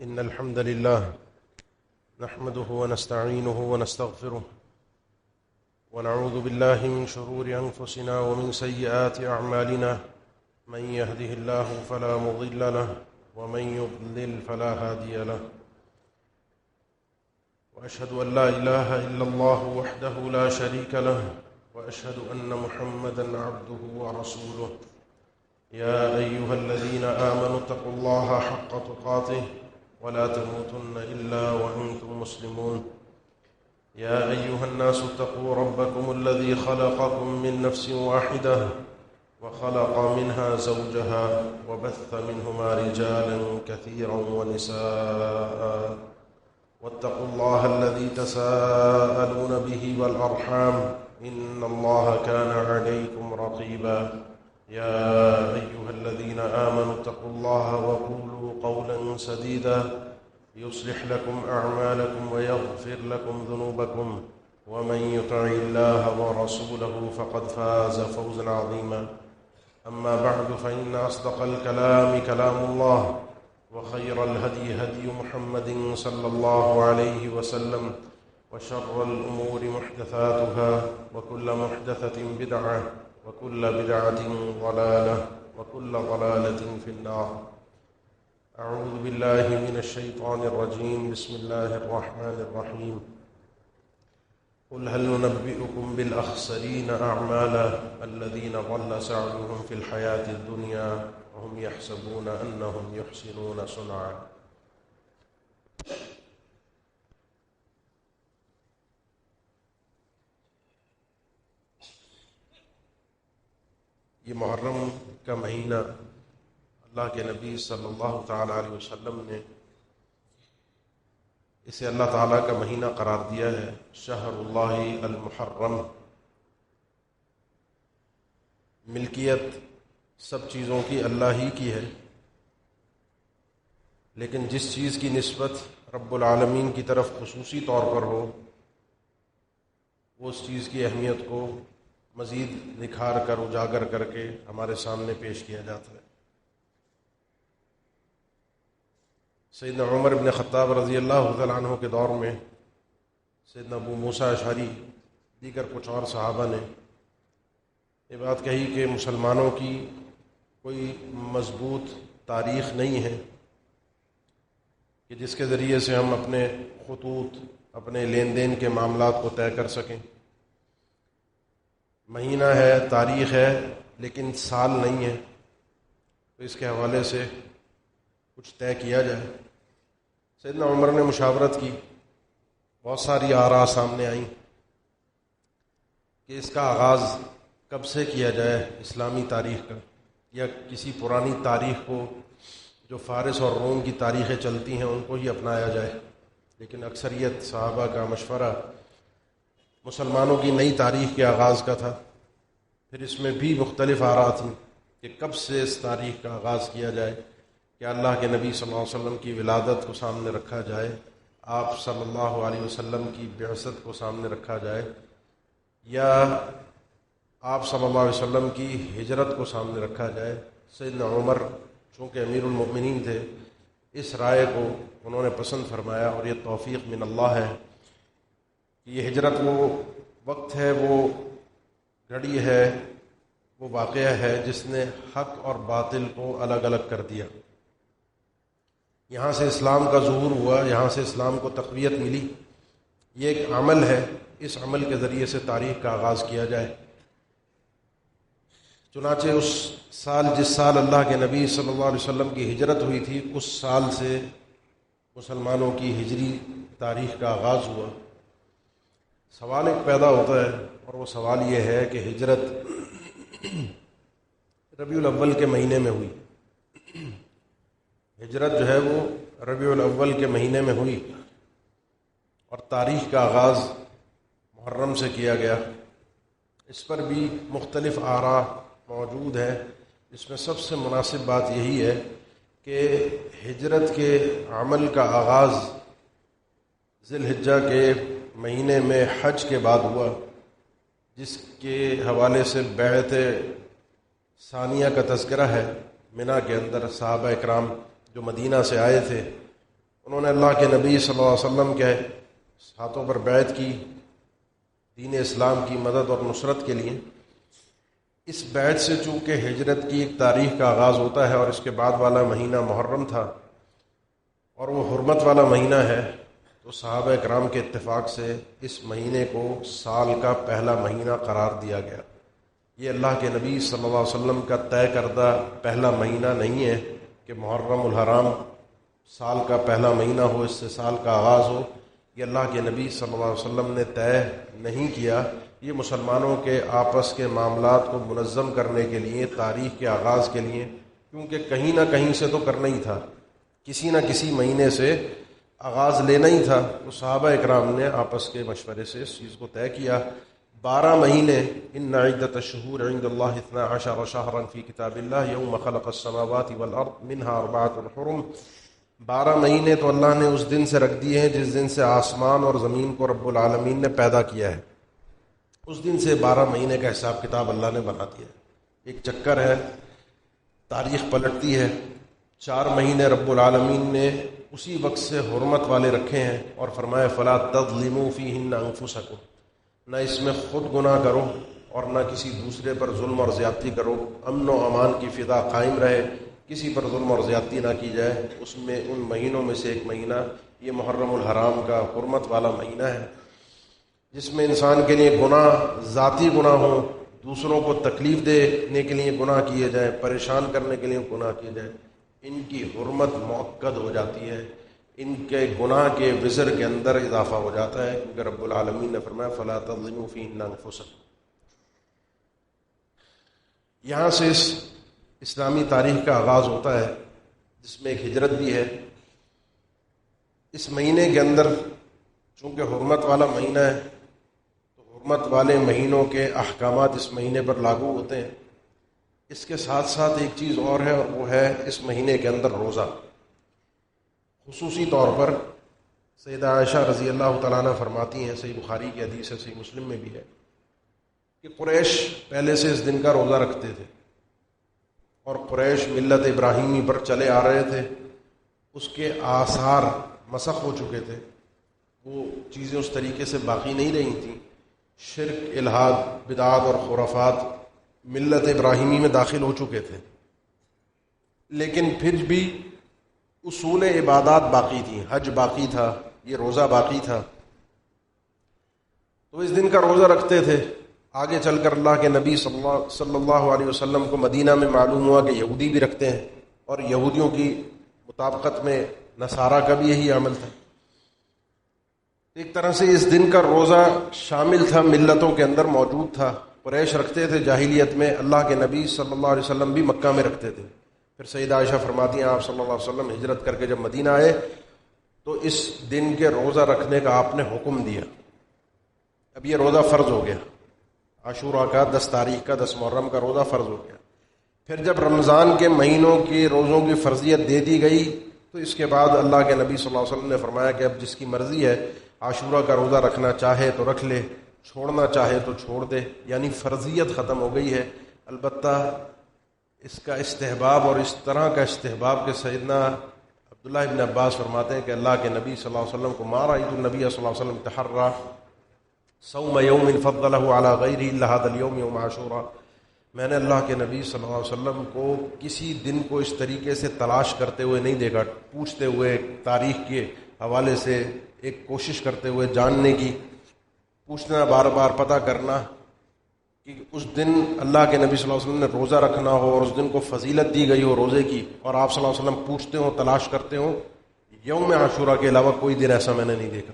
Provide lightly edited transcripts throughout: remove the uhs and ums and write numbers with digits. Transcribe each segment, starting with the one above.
إن الحمد لله نحمده ونستعينه ونستغفره ونعوذ بالله من شرور أنفسنا ومن سيئات أعمالنا من يهده الله فلا مضل له ومن يضلل فلا هادي له وأشهد أن لا إله إلا الله وحده لا شريك له وأشهد أن محمدًا عبده ورسوله يا أيها الذين آمنوا اتقوا الله حق تقاته ولا تموتن إلا وأنتم مسلمون يا أيها الناس اتقوا ربكم الذي خلقكم من نفس واحدة وخلق منها زوجها وبث منهما رجالا كثيرا ونساء واتقوا الله الذي تساءلون به والأرحام إن الله كان عليكم رقيبا يا أيها الذين آمنوا اتقوا الله وقولوا قولا سديدا يصلح لكم أعمالكم ويغفر لكم ذنوبكم ومن يطع الله ورسوله فقد فاز فوزا عظيما أما بعد فإن أصدق الكلام كلام الله وخير الهدي هدي محمد صلى الله عليه وسلم وشر الأمور محدثاتها وكل محدثة بدعة وكل بدعة ضلالة وكل ضلالة في النار أعوذ بالله من الشيطان الرجيم بسم الله الرحمن الرحيم قل هل ننبئكم بالأخسرين أعمالا الذين ضل سعيهم في الحياة الدنيا وهم يحسبون أنهم يحسنون صنعا یہ محرم کا مہینہ اللہ کے نبی صلی اللہ تعالیٰ علیہ وسلم نے اسے اللہ تعالیٰ کا مہینہ قرار دیا ہے، شہر اللہ المحرم۔ ملکیت سب چیزوں کی اللہ ہی کی ہے، لیکن جس چیز کی نسبت رب العالمین کی طرف خصوصی طور پر ہو، وہ اس چیز کی اہمیت کو مزید نکھار کر اجاگر کر کے ہمارے سامنے پیش کیا جاتا ہے۔ سیدنا عمر بن خطاب رضی اللہ تعالیٰ عنہ کے دور میں سیدنا ابو موسیٰ اشعری دیگر کچھ اور صحابہ نے یہ بات کہی کہ مسلمانوں کی کوئی مضبوط تاریخ نہیں ہے کہ جس کے ذریعے سے ہم اپنے خطوط، اپنے لین دین کے معاملات کو طے کر سکیں۔ مہینہ ہے، تاریخ ہے، لیکن سال نہیں ہے، تو اس کے حوالے سے کچھ طے کیا جائے۔ سیدنا عمر نے مشاورت کی، بہت ساری آراء سامنے آئیں کہ اس کا آغاز کب سے کیا جائے، اسلامی تاریخ کا یا کسی پرانی تاریخ کو جو فارس اور روم کی تاریخیں چلتی ہیں ان کو ہی اپنایا جائے۔ لیکن اکثریت صحابہ کا مشورہ مسلمانوں کی نئی تاریخ کے آغاز کا تھا۔ پھر اس میں بھی مختلف آراء تھیں کہ کب سے اس تاریخ کا آغاز کیا جائے، کہ اللہ کے نبی صلی اللہ علیہ وسلم کی ولادت کو سامنے رکھا جائے، آپ صلی اللہ علیہ وسلم کی بعثت کو سامنے رکھا جائے، یا آپ صلی اللہ علیہ وسلم کی ہجرت کو سامنے رکھا جائے۔ سیدنا عمر چونکہ امیر المؤمنین تھے، اس رائے کو انہوں نے پسند فرمایا، اور یہ توفیق من اللہ ہے کہ یہ ہجرت وہ وقت ہے، وہ گھڑی ہے، وہ واقعہ ہے جس نے حق اور باطل کو الگ الگ کر دیا۔ یہاں سے اسلام کا ظہور ہوا، یہاں سے اسلام کو تقویت ملی۔ یہ ایک عمل ہے، اس عمل کے ذریعے سے تاریخ کا آغاز کیا جائے۔ چنانچہ اس سال، جس سال اللہ کے نبی صلی اللہ علیہ وسلم کی ہجرت ہوئی تھی، اس سال سے مسلمانوں کی ہجری تاریخ کا آغاز ہوا۔ سوال ایک پیدا ہوتا ہے، اور وہ سوال یہ ہے کہ ہجرت ربیع الاول کے مہینے میں ہوئی۔ ہجرت جو ہے وہ ربیع الاول کے مہینے میں ہوئی، اور تاریخ کا آغاز محرم سے کیا گیا۔ اس پر بھی مختلف آراء موجود ہیں۔ اس میں سب سے مناسب بات یہی ہے کہ ہجرت کے عمل کا آغاز ذی الحجہ کے مہینے میں حج کے بعد ہوا، جس کے حوالے سے بیعت ثانیہ کا تذکرہ ہے۔ منا کے اندر صحابہ اکرام جو مدینہ سے آئے تھے، انہوں نے اللہ کے نبی صلی اللہ علیہ وسلم کے ہاتھوں پر بیعت کی دین اسلام کی مدد اور نصرت کے لیے۔ اس بیعت سے چونکہ ہجرت کی ایک تاریخ کا آغاز ہوتا ہے اور اس کے بعد والا مہینہ محرم تھا اور وہ حرمت والا مہینہ ہے، تو صحابہ کرام کے اتفاق سے اس مہینے کو سال کا پہلا مہینہ قرار دیا گیا۔ یہ اللہ کے نبی صلی اللہ علیہ وسلم کا طے کردہ پہلا مہینہ نہیں ہے کہ محرم الحرام سال کا پہلا مہینہ ہو، اس سے سال کا آغاز ہو۔ یہ اللہ کے نبی صلی اللہ علیہ وسلم نے طے نہیں کیا، یہ مسلمانوں کے آپس کے معاملات کو منظم کرنے کے لیے، تاریخ کے آغاز کے لیے، کیونکہ کہیں نہ کہیں سے تو کرنا ہی تھا، کسی نہ کسی مہینے سے آغاز لینا ہی تھا، تو صحابہ اکرام نے آپس کے مشورے سے اس چیز کو طے کیا۔ 12 مہینے، ان عدۃ الشہور عند اللہ 12 شہرا فی کتاب اللہ یوم خلق السماوات والارض منها 4 حرم۔ 12 مہینے تو اللہ نے اس دن سے رکھ دیے ہیں جس دن سے آسمان اور زمین کو رب العالمین نے پیدا کیا ہے، اس دن سے 12 مہینے کا حساب کتاب اللہ نے بنا دیا ہے۔ ایک چکر ہے، تاریخ پلٹتی ہے۔ 4 مہینے رب العالمین نے اسی وقت سے حرمت والے رکھے ہیں اور فرمایا فلا تظلموا فیہن انفسکم، نہ اس میں خود گناہ کرو اور نہ کسی دوسرے پر ظلم اور زیادتی کرو، امن و امان کی فضا قائم رہے، کسی پر ظلم اور زیادتی نہ کی جائے۔ اس میں ان مہینوں میں سے ایک مہینہ یہ محرم الحرام کا حرمت والا مہینہ ہے، جس میں انسان کے لیے گناہ، ذاتی گناہ ہوں، دوسروں کو تکلیف دینے کے لیے گناہ کیے جائیں، پریشان کرنے کے لیے گناہ کیے جائیں، ان کی حرمت مؤکد ہو جاتی ہے، ان کے گناہ کے وزر کے اندر اضافہ ہو جاتا ہے، کیونکہ رب العالمین نے فرمایا فلا تظلموا فیہن انفسکم۔ یہاں سے اس اسلامی تاریخ کا آغاز ہوتا ہے، جس میں ایک ہجرت بھی ہے۔ اس مہینے کے اندر چونکہ حرمت والا مہینہ ہے، تو حرمت والے مہینوں کے احکامات اس مہینے پر لاگو ہوتے ہیں۔ اس کے ساتھ ساتھ ایک چیز اور ہے، اور وہ ہے اس مہینے کے اندر روزہ۔ خصوصی طور پر سیدہ عائشہ رضی اللہ تعالیٰ عنہ فرماتی ہیں، صحیح بخاری کی حدیث ہے، صحیح مسلم میں بھی ہے، کہ قریش پہلے سے اس دن کا روزہ رکھتے تھے، اور قریش ملت ابراہیمی پر چلے آ رہے تھے، اس کے آثار مسخ ہو چکے تھے، وہ چیزیں اس طریقے سے باقی نہیں رہی تھیں، شرک، الحاد، بدعات اور خرافات ملت ابراہیمی میں داخل ہو چکے تھے، لیکن پھر بھی اصول عبادات باقی تھیں، حج باقی تھا، یہ روزہ باقی تھا، تو اس دن کا روزہ رکھتے تھے۔ آگے چل کر اللہ کے نبی صلی اللہ علیہ وسلم کو مدینہ میں معلوم ہوا کہ یہودی بھی رکھتے ہیں، اور یہودیوں کی مطابقت میں نصارہ کا بھی یہی عمل تھا۔ ایک طرح سے اس دن کا روزہ شامل تھا، ملتوں کے اندر موجود تھا۔ قریش رکھتے تھے جاہلیت میں، اللہ کے نبی صلی اللہ علیہ وسلم بھی مکہ میں رکھتے تھے۔ پھر سیدہ عائشہ فرماتی ہیں آپ صلی اللہ علیہ وسلم ہجرت کر کے جب مدینہ آئے تو اس دن کے روزہ رکھنے کا آپ نے حکم دیا۔ اب یہ روزہ فرض ہو گیا، عاشوراء کا 10 تاریخ کا 10 محرم کا روزہ فرض ہو گیا۔ پھر جب رمضان کے مہینوں کے روزوں کی فرضیت دے دی گئی تو اس کے بعد اللہ کے نبی صلی اللہ علیہ وسلم نے فرمایا کہ اب جس کی مرضی ہے عاشوراء کا روزہ رکھنا چاہے تو رکھ لے، چھوڑنا چاہے تو چھوڑ دے، یعنی فرضیت ختم ہو گئی ہے۔ البتہ اس کا استحباب، اور اس طرح کا استحباب کہ سیدنا عبداللہ ابن عباس فرماتے ہیں کہ اللہ کے نبی صلی اللہ علیہ وسلم کو ما رأیت النبی صلی اللہ علیہ وسلم تحرى صوم یوم فضلہ علی غیرہ الا ھذا اليوم یوم عاشوراء، میں نے اللہ کے نبی صلی اللہ علیہ وسلم کو کسی دن کو اس طریقے سے تلاش کرتے ہوئے نہیں دیکھا، پوچھتے ہوئے، تاریخ کے حوالے سے ایک کوشش کرتے ہوئے جاننے کی، پوچھنا، بار بار پتہ کرنا کہ اس دن اللہ کے نبی صلی اللہ علیہ وسلم نے روزہ رکھنا ہو اور اس دن کو فضیلت دی گئی ہو روزے کی، اور آپ صلی اللہ علیہ وسلم پوچھتے ہوں، تلاش کرتے ہوں، یوم عاشوراء کے علاوہ کوئی دن ایسا میں نے نہیں دیکھا۔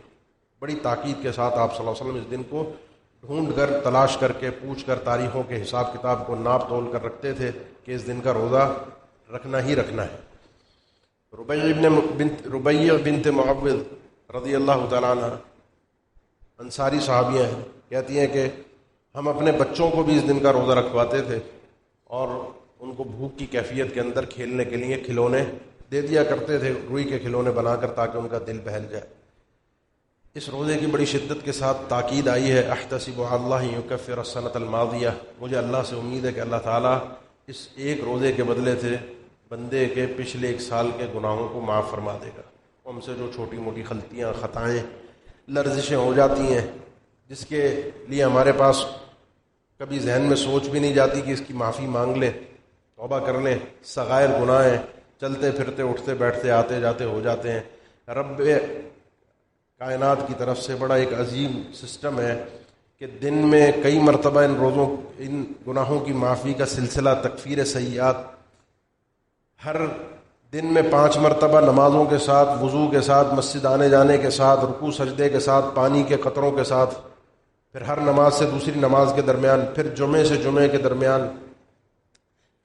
بڑی تاکید کے ساتھ آپ صلی اللہ علیہ وسلم اس دن کو ڈھونڈ کر، تلاش کر کے، پوچھ کر، تاریخوں کے حساب کتاب کو ناپ تول کر رکھتے تھے کہ اس دن کا روزہ رکھنا ہی رکھنا ہے۔ ربیع بنت معوذ رضی اللہ تعالیٰ عنہ انصاری صحابیہ ہیں، کہتی ہیں کہ ہم اپنے بچوں کو بھی اس دن کا روزہ رکھواتے تھے اور ان کو بھوک کی کیفیت کے اندر کھیلنے کے لیے کھلونے دے دیا کرتے تھے، روئی کے کھلونے بنا کر، تاکہ ان کا دل بہل جائے۔ اس روزے کی بڑی شدت کے ساتھ تاکید آئی ہے، احتسب علی اللہ یکفر السنۃ الماضیہ، مجھے اللہ سے امید ہے کہ اللہ تعالیٰ اس ایک روزے کے بدلے سے بندے کے پچھلے 1 سال کے گناہوں کو معاف فرما دے گا۔ ہم سے جو چھوٹی موٹی غلطیاں، خطائیں، لرزشیں ہو جاتی ہیں، جس کے لیے ہمارے پاس کبھی ذہن میں سوچ بھی نہیں جاتی کہ اس کی معافی مانگ لیں، توبہ کر لیں، صغائر گناہ ہیں، چلتے پھرتے اٹھتے بیٹھتے آتے جاتے ہو جاتے ہیں۔ رب کائنات کی طرف سے بڑا ایک عظیم سسٹم ہے کہ دن میں کئی مرتبہ ان گناہوں کی معافی کا سلسلہ تکفیر سیئات، ہر دن میں 5 مرتبہ نمازوں کے ساتھ، وضو کے ساتھ، مسجد آنے جانے کے ساتھ، رکوع سجدے کے ساتھ، پانی کے قطروں کے ساتھ، پھر ہر نماز سے دوسری نماز کے درمیان، پھر جمعے سے جمعے کے درمیان،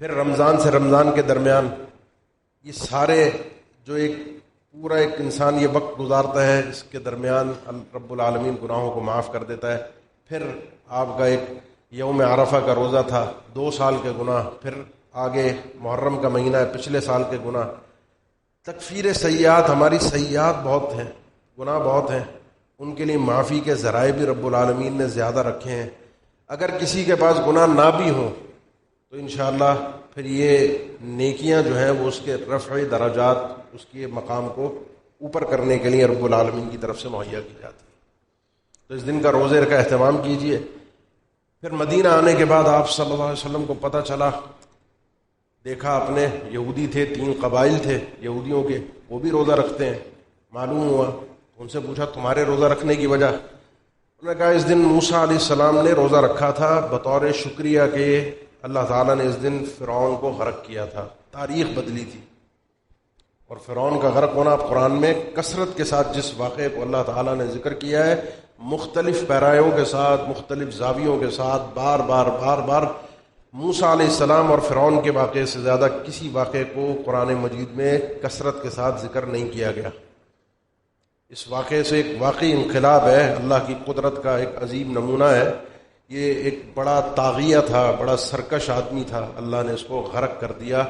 پھر رمضان سے رمضان کے درمیان، یہ سارے جو ایک پورا ایک انسان یہ وقت گزارتا ہے، اس کے درمیان رب العالمین گناہوں کو معاف کر دیتا ہے۔ پھر آپ کا ایک یوم عرفہ کا روزہ تھا، 2 سال کے گناہ، پھر آگے محرم کا مہینہ ہے، پچھلے سال کے گناہ، تکفیر سیئات، ہماری سیئات بہت ہیں، گناہ بہت ہیں، ان کے لیے معافی کے ذرائع بھی رب العالمین نے زیادہ رکھے ہیں۔ اگر کسی کے پاس گناہ نہ بھی ہوں تو انشاءاللہ پھر یہ نیکیاں جو ہیں وہ اس کے رفع درجات، اس کے مقام کو اوپر کرنے کے لیے رب العالمین کی طرف سے مہیا کی جاتی ہے۔ تو اس دن کا روزے کا اہتمام کیجئے۔ پھر مدینہ آنے کے بعد آپ صلی اللہ علیہ وسلم کو پتہ چلا، دیکھا اپنے یہودی تھے، 3 قبائل تھے یہودیوں کے، وہ بھی روزہ رکھتے ہیں، معلوم ہوا، ان سے پوچھا تمہارے روزہ رکھنے کی وجہ؟ انہوں نے کہا اس دن موسیٰ علیہ السلام نے روزہ رکھا تھا بطور شکریہ کہ اللہ تعالیٰ نے اس دن فرعون کو غرق کیا تھا، تاریخ بدلی تھی۔ اور فرعون کا غرق ہونا قرآن میں کثرت کے ساتھ جس واقعے کو اللہ تعالیٰ نے ذکر کیا ہے، مختلف پیرایوں کے ساتھ، مختلف زاویوں کے ساتھ، بار بار موسیٰ علیہ السلام اور فرعون کے واقعے سے زیادہ کسی واقعے کو قرآن مجید میں کثرت کے ساتھ ذکر نہیں کیا گیا۔ اس واقعے سے ایک واقعی انقلاب ہے، اللہ کی قدرت کا ایک عظیم نمونہ ہے۔ یہ ایک بڑا طاغیہ تھا، بڑا سرکش آدمی تھا، اللہ نے اس کو غرق کر دیا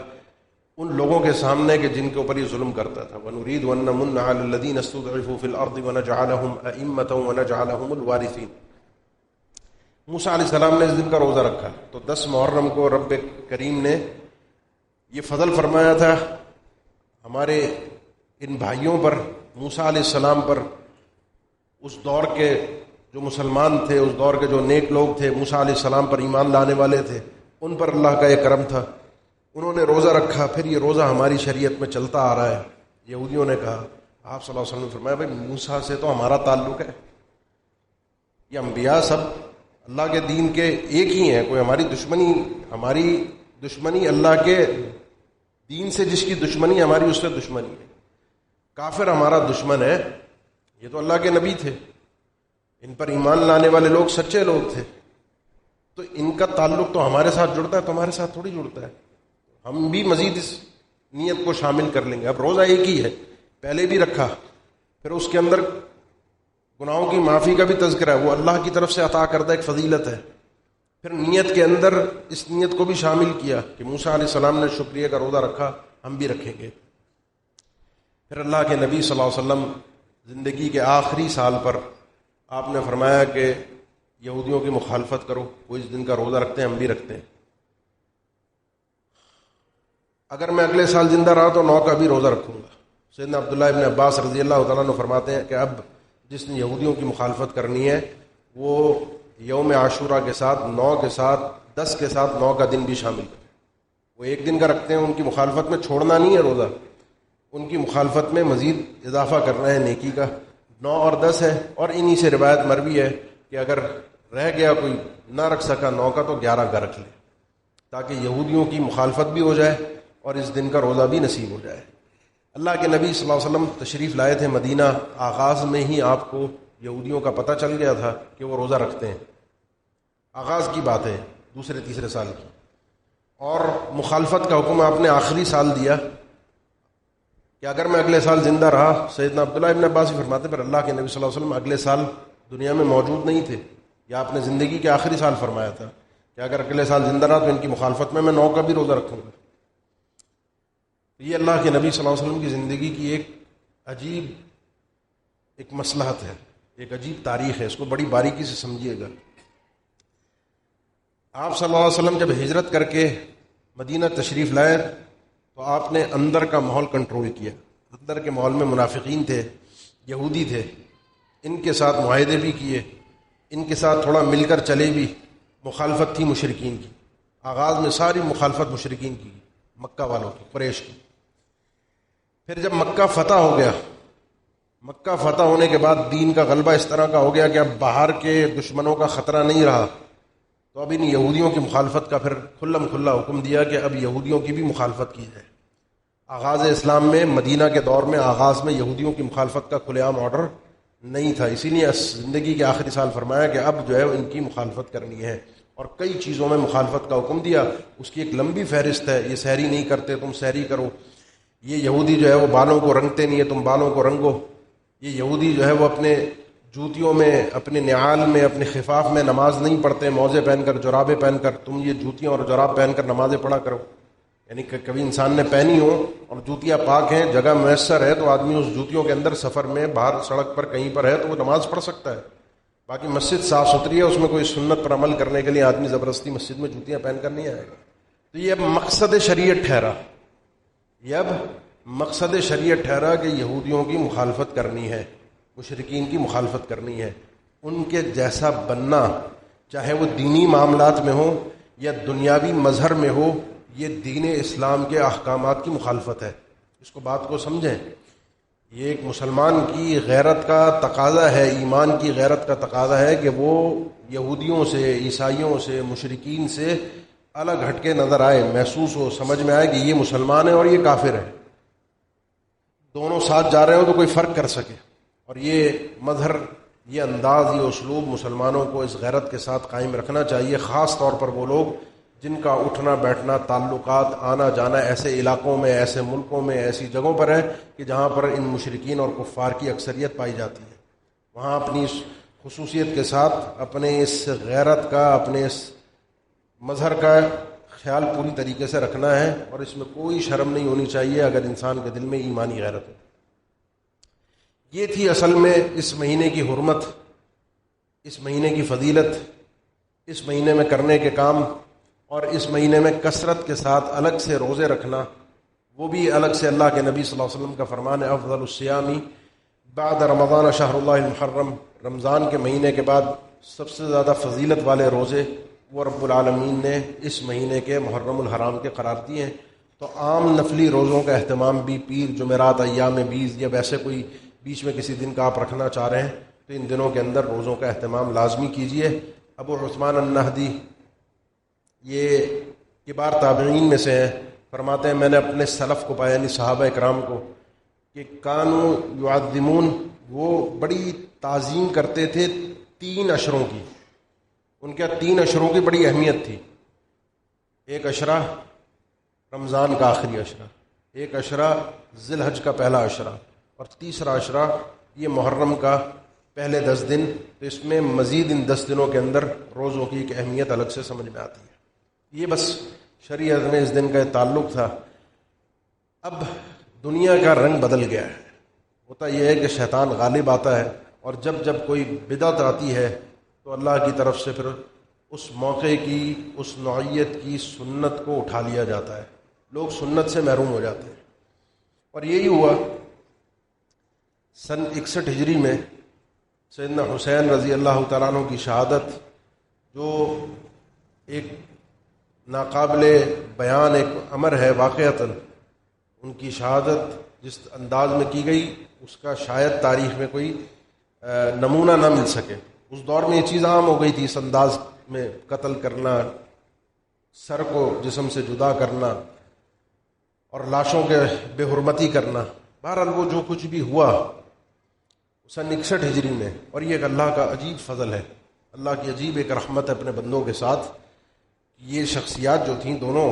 ان لوگوں کے سامنے کہ جن کے اوپر یہ ظلم کرتا تھا۔ وَنُرِيدُ أَن نَّمُنَّ عَلَى الَّذِينَ اسْتُضْعِفُوا فِي الْأَرْضِ وَنَجْعَلَهُمْ أَئِمَّةً وَنَجْعَلَهُمُ الْوَارِثِينَ۔ موسیٰ علیہ السلام نے اس دن کا روزہ رکھا تو 10 محرم کو رب کریم نے یہ فضل فرمایا تھا ہمارے ان بھائیوں پر، موسیٰ علیہ السلام پر، اس دور کے جو مسلمان تھے، اس دور کے جو نیک لوگ تھے، موسیٰ علیہ السلام پر ایمان لانے والے تھے، ان پر اللہ کا یہ کرم تھا، انہوں نے روزہ رکھا۔ پھر یہ روزہ ہماری شریعت میں چلتا آ رہا ہے۔ یہودیوں نے کہا، آپ صلی اللہ علیہ وسلم نے فرمایا بھائی موسیٰ سے تو ہمارا تعلق ہے، یہ انبیاء سب اللہ کے دین کے ایک ہی ہیں، کوئی ہماری دشمنی اللہ کے دین سے جس کی دشمنی ہماری اس سے دشمنی ہے۔ کافر ہمارا دشمن ہے، یہ تو اللہ کے نبی تھے، ان پر ایمان لانے والے لوگ سچے لوگ تھے، تو ان کا تعلق تو ہمارے ساتھ جڑتا ہے، تو ہمارے ساتھ تھوڑی جڑتا ہے، ہم بھی مزید اس نیت کو شامل کر لیں گے۔ اب روزہ ایک ہی ہے، پہلے بھی رکھا، پھر اس کے اندر گناہوں کی معافی کا بھی تذکرہ ہے، وہ اللہ کی طرف سے عطا کردہ ایک فضیلت ہے۔ پھر نیت کے اندر اس نیت کو بھی شامل کیا کہ موسیٰ علیہ السلام نے شکریہ کا روزہ رکھا، ہم بھی رکھیں گے۔ پھر اللہ کے نبی صلی اللہ علیہ وسلم زندگی کے آخری سال پر آپ نے فرمایا کہ یہودیوں کی مخالفت کرو، وہ اس دن کا روزہ رکھتے ہیں، ہم بھی رکھتے ہیں، اگر میں اگلے سال زندہ رہا تو 9 کا بھی روزہ رکھوں گا۔ سیدنا عبداللہ ابن عباس رضی اللہ تعالیٰ عنہ فرماتے ہیں کہ اب جس نے یہودیوں کی مخالفت کرنی ہے وہ یوم عاشورہ کے ساتھ 9 کے ساتھ 10 کے ساتھ 9 کا دن بھی شامل کرے۔ وہ ایک دن کا رکھتے ہیں، ان کی مخالفت میں چھوڑنا نہیں ہے روزہ، ان کی مخالفت میں مزید اضافہ کرنا ہے نیکی کا۔ 9 اور 10 ہے، اور انہی سے روایت مروی ہے کہ اگر رہ گیا کوئی نہ رکھ سکا 9 کا تو 11 کا رکھ لے، تاکہ یہودیوں کی مخالفت بھی ہو جائے اور اس دن کا روزہ بھی نصیب ہو جائے۔ اللہ کے نبی صلی اللہ علیہ وسلم تشریف لائے تھے مدینہ، آغاز میں ہی آپ کو یہودیوں کا پتہ چل گیا تھا کہ وہ روزہ رکھتے ہیں، آغاز کی بات ہے، 2-3 سال کی، اور مخالفت کا حکم آپ نے آخری سال دیا کہ اگر میں اگلے سال زندہ رہا، سیدنا عبداللہ ابن عباس فرماتے پر اللہ کے نبی صلی اللہ علیہ وسلم اگلے سال دنیا میں موجود نہیں تھے، یا آپ نے زندگی کے آخری سال فرمایا تھا کہ اگر اگلے سال زندہ رہا تو ان کی مخالفت میں 9 کا بھی روزہ رکھوں گا۔ یہ اللہ کے نبی صلی اللہ علیہ وسلم کی زندگی کی ایک عجیب ایک مصلحت ہے، ایک عجیب تاریخ ہے، اس کو بڑی باریکی سے سمجھیے گا۔ آپ صلی اللہ علیہ وسلم جب ہجرت کر کے مدینہ تشریف لائے تو آپ نے اندر کا ماحول کنٹرول کیا۔ اندر کے ماحول میں منافقین تھے، یہودی تھے، ان کے ساتھ معاہدے بھی کیے، ان کے ساتھ تھوڑا مل کر چلے بھی، مخالفت تھی مشرکین کی، آغاز میں ساری مخالفت مشرکین کی، مکہ والوں کی، قریش کی۔ پھر جب مکہ فتح ہو گیا، مکہ فتح ہونے کے بعد دین کا غلبہ اس طرح کا ہو گیا کہ اب باہر کے دشمنوں کا خطرہ نہیں رہا، تو اب ان یہودیوں کی مخالفت کا پھر کھلم کھلا حکم دیا کہ اب یہودیوں کی بھی مخالفت کی جائے۔ آغاز اسلام میں، مدینہ کے دور میں آغاز میں یہودیوں کی مخالفت کا کھلے عام آرڈر نہیں تھا، اسی لیے زندگی کے آخری سال فرمایا کہ اب جو ہے ان کی مخالفت کرنی ہے، اور کئی چیزوں میں مخالفت کا حکم دیا۔ اس کی ایک لمبی فہرست ہے، یہ سحری نہیں کرتے تم سحری کرو، یہ یہودی جو ہے وہ بالوں کو رنگتے نہیں ہے تم بالوں کو رنگو، یہ یہودی جو ہے وہ اپنے جوتیوں میں، اپنے نعال میں، اپنے خفاف میں نماز نہیں پڑھتے، موزے پہن کر، جرابیں پہن کر، تم یہ جوتیاں اور جراب پہن کر نمازیں پڑھا کرو۔ یعنی کہ کبھی انسان نے پہنی ہو اور جوتیاں پاک ہیں، جگہ میسر ہے، تو آدمی اس جوتیوں کے اندر سفر میں، باہر سڑک پر کہیں پر ہے تو وہ نماز پڑھ سکتا ہے۔ باقی مسجد صاف ستھری ہے، اس میں کوئی سنت پر عمل کرنے کے لیے آدمی زبردستی مسجد میں جوتیاں پہن کر نہیں آئے گا۔ تو یہ اب مقصد شریعت ٹھہرا، یہ اب مقصد شریعت ٹھہرا کہ یہودیوں کی مخالفت کرنی ہے، مشرکین کی مخالفت کرنی ہے، ان کے جیسا بننا، چاہے وہ دینی معاملات میں ہو یا دنیاوی مظہر میں ہو، یہ دین اسلام کے احکامات کی مخالفت ہے۔ اس کو بات کو سمجھیں، یہ ایک مسلمان کی غیرت کا تقاضا ہے، ایمان کی غیرت کا تقاضا ہے کہ وہ یہودیوں سے، عیسائیوں سے، مشرکین سے الگ ہٹ کے نظر آئے، محسوس ہو، سمجھ میں آئے کہ یہ مسلمان ہے اور یہ کافر ہے، دونوں ساتھ جا رہے ہو تو کوئی فرق کر سکے۔ اور یہ مظہر، یہ انداز، یہ اسلوب مسلمانوں کو اس غیرت کے ساتھ قائم رکھنا چاہیے، خاص طور پر وہ لوگ جن کا اٹھنا بیٹھنا، تعلقات، آنا جانا ایسے علاقوں میں، ایسے ملکوں میں، ایسی جگہوں پر ہے کہ جہاں پر ان مشرکین اور کفار کی اکثریت پائی جاتی ہے۔ وہاں اپنی اس خصوصیت کے ساتھ اپنے اس غیرت کا، اپنے اس مظہر کا خیال پوری طریقے سے رکھنا ہے، اور اس میں کوئی شرم نہیں ہونی چاہیے اگر انسان کے دل میں ایمانی غیرت ہو۔ یہ تھی اصل میں اس مہینے کی حرمت، اس مہینے کی فضیلت، اس مہینے میں کرنے کے کام، اور اس مہینے میں کثرت کے ساتھ الگ سے روزے رکھنا، وہ بھی الگ سے اللہ کے نبی صلی اللہ علیہ وسلم کا فرمان ہے، افضل الصیام بعد رمضان شہر اللہ المحرم، رمضان کے مہینے کے بعد سب سے زیادہ فضیلت والے روزے وہ رب العالمین نے اس مہینے کے محرم الحرام کے قرار دیے ہیں۔ تو عام نفلی روزوں کا اہتمام بھی پیر، جمعرات، ایام بیس، یا ویسے کوئی بیچ میں کسی دن کا آپ رکھنا چاہ رہے ہیں تو ان دنوں کے اندر روزوں کا اہتمام لازمی کیجیے۔ ابو عثمان النہدی، یہ کبار تابعین میں سے ہیں، فرماتے ہیں میں نے اپنے سلف کو پایا، یعنی صحابہ اکرام کو، کہ کانوا یعظمون، وہ بڑی تعظیم کرتے تھے 3 اشروں کی، ان کے 3 اشروں کی بڑی اہمیت تھی۔ ایک اشرہ رمضان کا آخری اشرہ، ایک اشرہ ذی الحج کا پہلا اشرہ، اور تیسرا اشرہ یہ محرم کا پہلے 10 دن۔ تو اس میں مزید ان 10 دنوں کے اندر روزوں کی ایک اہمیت الگ سے سمجھ میں آتی ہے۔ یہ بس شریعت میں اس دن کا تعلق تھا۔ اب دنیا کا رنگ بدل گیا ہے، ہوتا یہ ہے کہ شیطان غالب آتا ہے، اور جب جب کوئی بدعت آتی ہے تو اللہ کی طرف سے پھر اس موقع کی، اس نوعیت کی سنت کو اٹھا لیا جاتا ہے، لوگ سنت سے محروم ہو جاتے ہیں۔ اور یہی ہوا سن 61 ہجری میں سیدنا حسین رضی اللہ تعالیٰ عنہ کی شہادت، جو ایک ناقابل بیان ایک امر ہے واقعتاً، ان کی شہادت جس انداز میں کی گئی اس کا شاید تاریخ میں کوئی نمونہ نہ مل سکے۔ اس دور میں یہ چیز عام ہو گئی تھی، اس انداز میں قتل کرنا، سر کو جسم سے جدا کرنا اور لاشوں کے بے حرمتی کرنا۔ بہرحال وہ جو کچھ بھی ہوا سن 61 ہجری میں، اور یہ ایک اللہ کا عجیب فضل ہے، اللہ کی عجیب ایک رحمت ہے اپنے بندوں کے ساتھ۔ یہ شخصیات جو تھیں دونوں،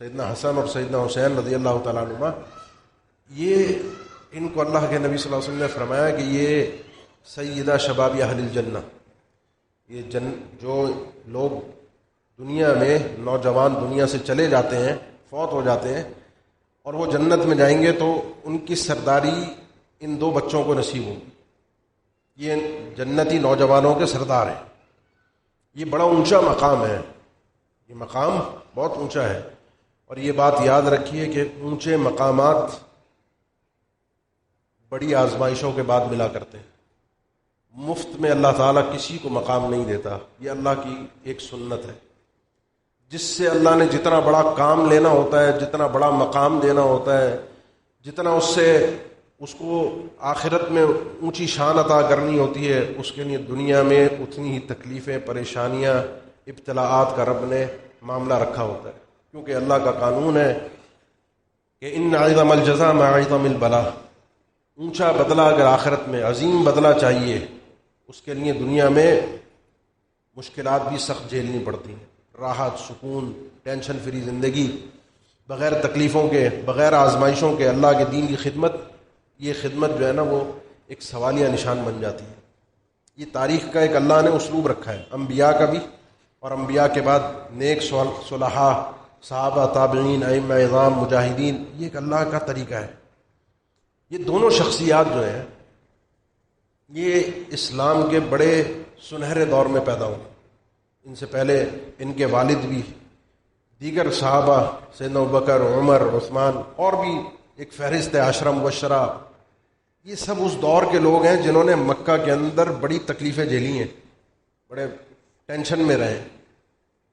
سیدنا حسن اور سیدنا حسین رضی اللہ تعالیٰ عنہما، یہ ان کو اللہ کے نبی صلی اللہ علیہ وسلم نے فرمایا کہ یہ سیدہ شباب اہل الجنہ، یہ جو لوگ دنیا میں نوجوان دنیا سے چلے جاتے ہیں، فوت ہو جاتے ہیں، اور وہ جنت میں جائیں گے تو ان کی سرداری ان 2 بچوں کو نصیب ہوگی۔ یہ جنتی نوجوانوں کے سردار ہیں۔ یہ بڑا اونچا مقام ہے، یہ مقام بہت اونچا ہے، اور یہ بات یاد رکھیے کہ اونچے مقامات بڑی آزمائشوں کے بعد ملا کرتے ہیں۔ مفت میں اللہ تعالیٰ کسی کو مقام نہیں دیتا، یہ اللہ کی ایک سنت ہے۔ جس سے اللہ نے جتنا بڑا کام لینا ہوتا ہے، جتنا بڑا مقام دینا ہوتا ہے، جتنا اس کو آخرت میں اونچی شان عطا کرنی ہوتی ہے، اس کے لیے دنیا میں اتنی ہی تکلیفیں، پریشانیاں، ابتلاءات کا رب نے معاملہ رکھا ہوتا ہے، کیونکہ اللہ کا قانون ہے کہ ان عظم الجزاء مع عظم البلاء، اونچا بدلہ اگر آخرت میں عظیم بدلہ چاہیے، اس کے لیے دنیا میں مشکلات بھی سخت جھیلنی پڑتی ہیں۔ راحت، سکون، ٹینشن فری زندگی، بغیر تکلیفوں کے، بغیر آزمائشوں کے اللہ کے دین کی خدمت، یہ خدمت جو ہے نا وہ ایک سوالیہ نشان بن جاتی ہے۔ یہ تاریخ کا ایک اللہ نے اسلوب رکھا ہے، انبیاء کا بھی، اور انبیاء کے بعد نیک صلحاء، صحابہ، تابعین، ائمہ اعظام، مجاہدین، یہ ایک اللہ کا طریقہ ہے۔ یہ دونوں شخصیات جو ہیں یہ اسلام کے بڑے سنہرے دور میں پیدا ہوئے۔ ان سے پہلے ان کے والد بھی، دیگر صحابہ سیدنا ابوبکر، عمر، عثمان، اور بھی ایک فہرست ہے عشرہ مبشرہ، یہ سب اس دور کے لوگ ہیں جنہوں نے مکہ کے اندر بڑی تکلیفیں جھیلی ہیں، بڑے ٹینشن میں رہے،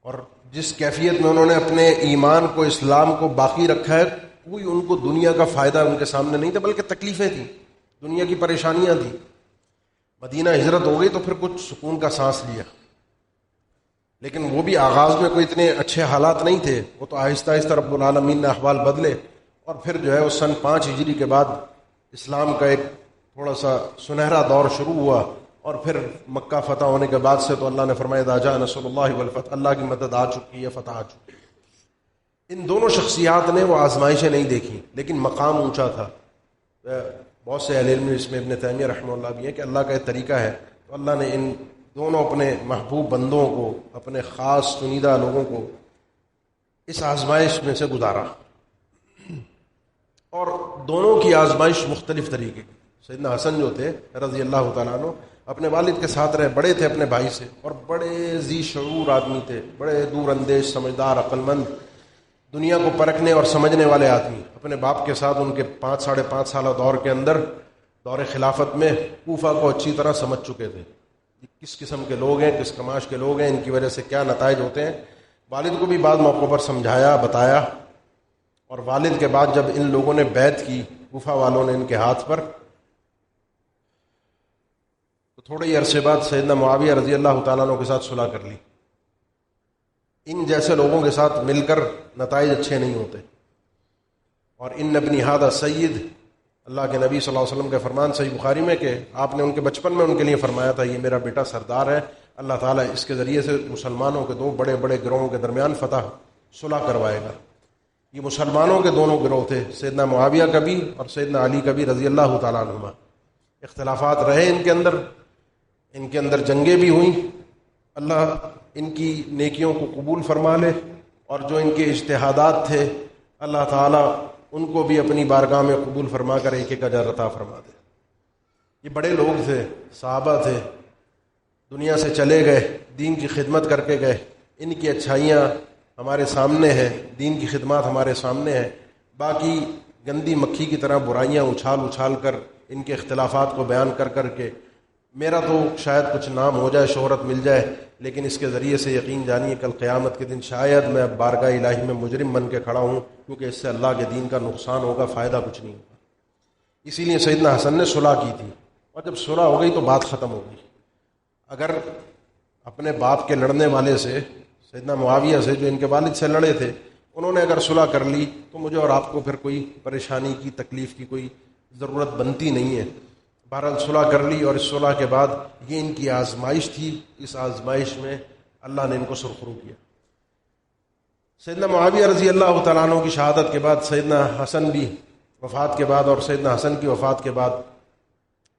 اور جس کیفیت میں انہوں نے اپنے ایمان کو، اسلام کو باقی رکھا ہے، کوئی ان کو دنیا کا فائدہ ان کے سامنے نہیں تھا، بلکہ تکلیفیں تھیں، دنیا کی پریشانیاں تھیں۔ مدینہ ہجرت ہو گئی تو پھر کچھ سکون کا سانس لیا، لیکن وہ بھی آغاز میں کوئی اتنے اچھے حالات نہیں تھے، وہ تو آہستہ آہستہ رب العالمین نے احوال بدلے، اور پھر جو ہے وہ سن 5 ہجری کے بعد اسلام کا ایک تھوڑا سا سنہرا دور شروع ہوا، اور پھر مکہ فتح ہونے کے بعد سے تو اللہ نے فرمایا اذا جاء نصر اللہ والفتح، اللہ کی مدد آ چکی ہے، فتح آ چکی ہے۔ ان دونوں شخصیات نے وہ آزمائشیں نہیں دیکھی، لیکن مقام اونچا تھا۔ بہت سے اہل علم اس میں ابن تیمیہ رحمہ اللہ بھی ہے کہ اللہ کا ایک طریقہ ہے، تو اللہ نے ان دونوں اپنے محبوب بندوں کو، اپنے خاص چنیدہ لوگوں کو اس آزمائش میں سے گزارا، اور دونوں کی آزمائش مختلف طریقے کی۔ سیدنا حسن جو تھے رضی اللہ تعالیٰ عنہ اپنے والد کے ساتھ رہے، بڑے تھے اپنے بھائی سے، اور بڑے ذی شعور آدمی تھے، بڑے دور اندیش، سمجھدار، عقل مند، دنیا کو پرکھنے اور سمجھنے والے آدمی۔ اپنے باپ کے ساتھ ان کے 5-5.5 سالہ دور کے اندر، دور خلافت میں، کوفہ کو اچھی طرح سمجھ چکے تھے، کس قسم کے لوگ ہیں، کس کماش کے لوگ ہیں، ان کی وجہ سے کیا نتائج ہوتے ہیں۔ والد کو بھی بعض موقعوں پر سمجھایا، بتایا، اور والد کے بعد جب ان لوگوں نے بیعت کی، کوفہ والوں نے ان کے ہاتھ پر، تو تھوڑے ہی عرصے بعد سیدنا معاویہ رضی اللہ تعالیٰ عنہ کے ساتھ صلح کر لی۔ ان جیسے لوگوں کے ساتھ مل کر نتائج اچھے نہیں ہوتے، اور ان ابنی ھذا سید، اللہ کے نبی صلی اللہ علیہ وسلم کے فرمان صحیح بخاری میں کہ آپ نے ان کے بچپن میں ان کے لیے فرمایا تھا یہ میرا بیٹا سردار ہے، اللہ تعالیٰ اس کے ذریعے سے مسلمانوں کے 2 بڑے بڑے گروہوں کے درمیان فتح، صلح کروائے گا۔ یہ مسلمانوں کے دونوں گروہ تھے، سیدنا معاویہ کا بھی اور سیدنا علی کا بھی رضی اللہ تعالیٰ عنہما۔ اختلافات رہے ان کے اندر جنگیں بھی ہوئیں، اللہ ان کی نیکیوں کو قبول فرما لے، اور جو ان کے اجتہادات تھے اللہ تعالیٰ ان کو بھی اپنی بارگاہ میں قبول فرما کر ایک ایک اجر عطا فرما دے۔ یہ بڑے لوگ تھے، صحابہ تھے، دنیا سے چلے گئے، دین کی خدمت کر کے گئے، ان کی اچھائیاں ہمارے سامنے ہیں، دین کی خدمات ہمارے سامنے ہیں، باقی گندی مکھی کی طرح برائیاں اچھال اچھال کر، ان کے اختلافات کو بیان کر کر کے میرا تو شاید کچھ نام ہو جائے، شہرت مل جائے، لیکن اس کے ذریعے سے یقین جانیے کل قیامت کے دن شاید میں بارگاہ الہی میں مجرم بن کے کھڑا ہوں، کیونکہ اس سے اللہ کے دین کا نقصان ہوگا، فائدہ کچھ نہیں ہوگا۔ اسی لیے سیدنا حسن نے صلح کی تھی، اور جب صلح ہو گئی تو بات ختم ہو گئی۔ اگر اپنے باپ کے لڑنے والے سے، سیدنا معاویہ سے جو ان کے والد سے لڑے تھے، انہوں نے اگر صلح کر لی تو مجھے اور آپ کو پھر کوئی پریشانی کی، تکلیف کی کوئی ضرورت بنتی نہیں ہے۔ بہرحال صلح کر لی، اور اس صلح کے بعد یہ ان کی آزمائش تھی، اس آزمائش میں اللہ نے ان کو سرخرو کیا۔ سیدنا معاویہ رضی اللہ تعالیٰ عنہ کی شہادت کے بعد سیدنا حسن بھی وفات کے بعد، اور سیدنا حسن کی وفات کے بعد،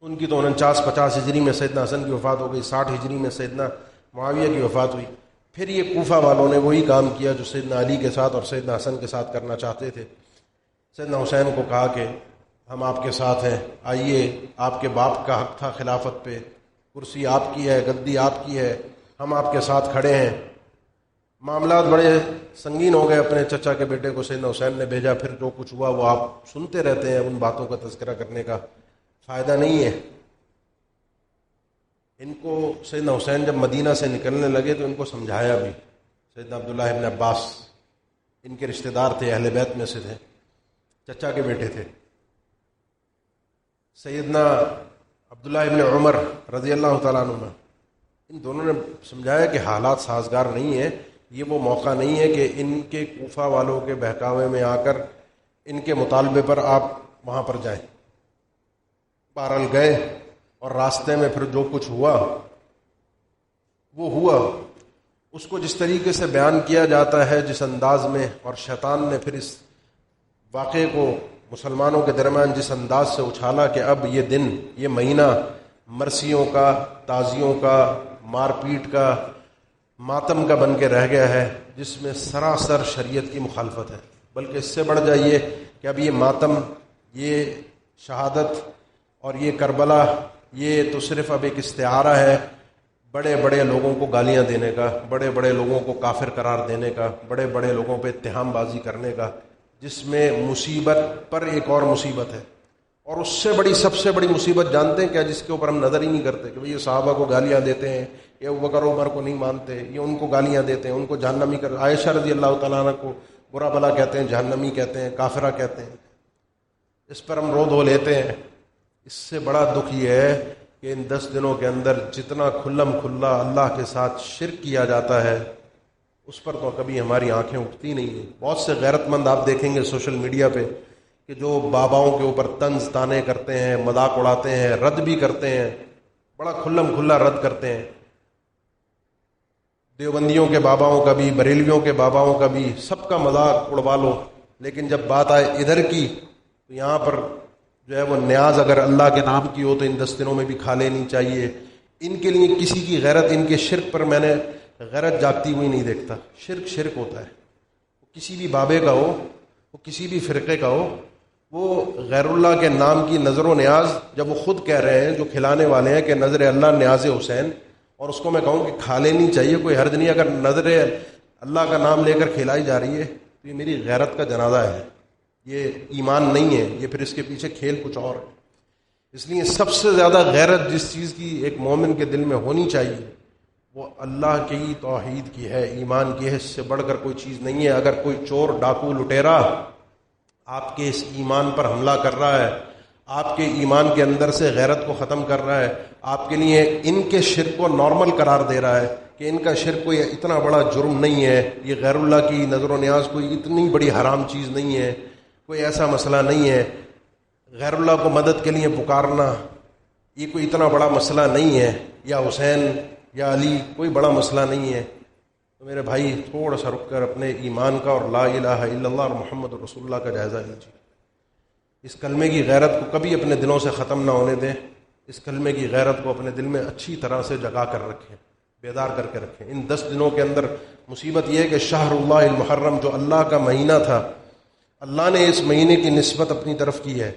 ان کی تو 49-50 ہجری میں سیدنا حسن کی وفات ہو گئی، 60 ہجری میں سیدنا معاویہ کی وفات ہوئی۔ پھر یہ کوفہ والوں نے وہی کام کیا جو سیدنا علی کے ساتھ اور سیدنا حسن کے ساتھ کرنا چاہتے تھے۔ سیدنا حسین کو کہا کہ ہم آپ کے ساتھ ہیں، آئیے، آپ کے باپ کا حق تھا خلافت پہ، کرسی آپ کی ہے، گدی آپ کی ہے، ہم آپ کے ساتھ کھڑے ہیں۔ معاملات بڑے سنگین ہو گئے، اپنے چچا کے بیٹے کو سیدنا حسین نے بھیجا، پھر جو کچھ ہوا وہ آپ سنتے رہتے ہیں، ان باتوں کا تذکرہ کرنے کا فائدہ نہیں ہے۔ ان کو سیدنا حسین جب مدینہ سے نکلنے لگے تو ان کو سمجھایا بھی۔ سیدنا عبداللہ ابن عباس ان کے رشتہ دار تھے، اہل بیت میں سے تھے، چچا کے بیٹے تھے۔ سیدنا عبداللہ ابن عمر رضی اللہ تعالیٰ عنہ، ان دونوں نے سمجھایا کہ حالات سازگار نہیں ہیں، یہ وہ موقع نہیں ہے کہ ان کے کوفہ والوں کے بہکاوے میں آ کر ان کے مطالبے پر آپ وہاں پر جائیں۔ بہرحال گئے اور راستے میں پھر جو کچھ ہوا وہ ہوا۔ اس کو جس طریقے سے بیان کیا جاتا ہے، جس انداز میں، اور شیطان نے پھر اس واقعے کو مسلمانوں کے درمیان جس انداز سے اچھالا کہ اب یہ دن، یہ مہینہ مرثیوں کا، تعزیوں کا، مار پیٹ کا، ماتم کا بن کے رہ گیا ہے، جس میں سراسر شریعت کی مخالفت ہے۔ بلکہ اس سے بڑھ جائیے کہ اب یہ ماتم، یہ شہادت اور یہ کربلا، یہ تو صرف اب ایک استعارہ ہے بڑے بڑے لوگوں کو گالیاں دینے کا، بڑے بڑے لوگوں کو کافر قرار دینے کا، بڑے بڑے لوگوں پہ اتہام بازی کرنے کا، جس میں مصیبت پر ایک اور مصیبت ہے۔ اور اس سے بڑی، سب سے بڑی مصیبت جانتے ہیں کیا؟ جس کے اوپر ہم نظر ہی نہیں کرتے، کہ بھئی یہ صحابہ کو گالیاں دیتے ہیں، یہ ابوبکر عمر کو نہیں مانتے، یہ ان کو گالیاں دیتے ہیں، ان کو جہنمی کر، عائشہ رضی اللہ تعالیٰ عنہ کو برا بلا کہتے ہیں، جہنمی کہتے ہیں، کافرہ کہتے ہیں، اس پر ہم رو دھو لیتے ہیں۔ اس سے بڑا دکھ یہ ہے کہ ان 10 دنوں کے اندر جتنا کھلم کھلا اللہ کے ساتھ شرک کیا جاتا ہے، اس پر تو کبھی ہماری آنکھیں اٹھتی نہیں ہیں۔ بہت سے غیرت مند آپ دیکھیں گے سوشل میڈیا پہ کہ جو باباؤں کے اوپر طنز طانے کرتے ہیں، مذاق اڑاتے ہیں، رد بھی کرتے ہیں، بڑا کھلم کھلا رد کرتے ہیں۔ دیوبندیوں کے باباؤں کا بھی، بریلویوں کے باباؤں کا بھی، سب کا مذاق اڑوا لو، لیکن جب بات آئے ادھر کی تو یہاں پر جو ہے وہ نیاز اگر اللہ کے نام کی ہو تو ان 10 دنوں میں بھی کھا لینی چاہیے۔ ان کے لیے کسی کی غیرت، ان کے شرک پر میں نے غیرت جاگتی ہوئی نہیں دیکھتا۔ شرک شرک ہوتا ہے، کسی بھی بابے کا ہو، وہ کسی بھی فرقے کا ہو، وہ غیر اللہ کے نام کی نظر و نیاز، جب وہ خود کہہ رہے ہیں، جو کھلانے والے ہیں کہ نظر اللہ نیاز حسین، اور اس کو میں کہوں کہ کھا لینی چاہیے، کوئی حرج نہیں۔ اگر نظر اللہ کا نام لے کر کھلائی جا رہی ہے تو یہ میری غیرت کا جنازہ ہے، یہ ایمان نہیں ہے، یہ پھر اس کے پیچھے کھیل کچھ اور ہے۔ اس لیے سب سے زیادہ غیرت جس چیز کی ایک مومن کے دل میں ہونی چاہیے وہ اللہ کی توحید کی ہے، ایمان کی ہے، اس سے بڑھ کر کوئی چیز نہیں ہے۔ اگر کوئی چور، ڈاکو، لٹیرا آپ کے اس ایمان پر حملہ کر رہا ہے، آپ کے ایمان کے اندر سے غیرت کو ختم کر رہا ہے، آپ کے لیے ان کے شرک کو نارمل قرار دے رہا ہے کہ ان کا شرک کوئی اتنا بڑا جرم نہیں ہے، یہ غیر اللہ کی نظر و نیاز کوئی اتنی بڑی حرام چیز نہیں ہے، کوئی ایسا مسئلہ نہیں ہے، غیر اللہ کو مدد کے لیے پکارنا یہ کوئی اتنا بڑا مسئلہ نہیں ہے، یا حسین یا علی کوئی بڑا مسئلہ نہیں ہے، تو میرے بھائی تھوڑا سا رک کر اپنے ایمان کا اور لا الہ الا اللہ اور محمد رسول اللہ کا جائزہ لیجیے۔ اس کلمے کی غیرت کو کبھی اپنے دلوں سے ختم نہ ہونے دیں، اس کلمے کی غیرت کو اپنے دل میں اچھی طرح سے جگا کر رکھیں، بیدار کر کے رکھیں۔ ان 10 دنوں کے اندر مصیبت یہ ہے کہ شہر اللہ المحرم جو اللہ کا مہینہ تھا، اللہ نے اس مہینے کی نسبت اپنی طرف کی ہے،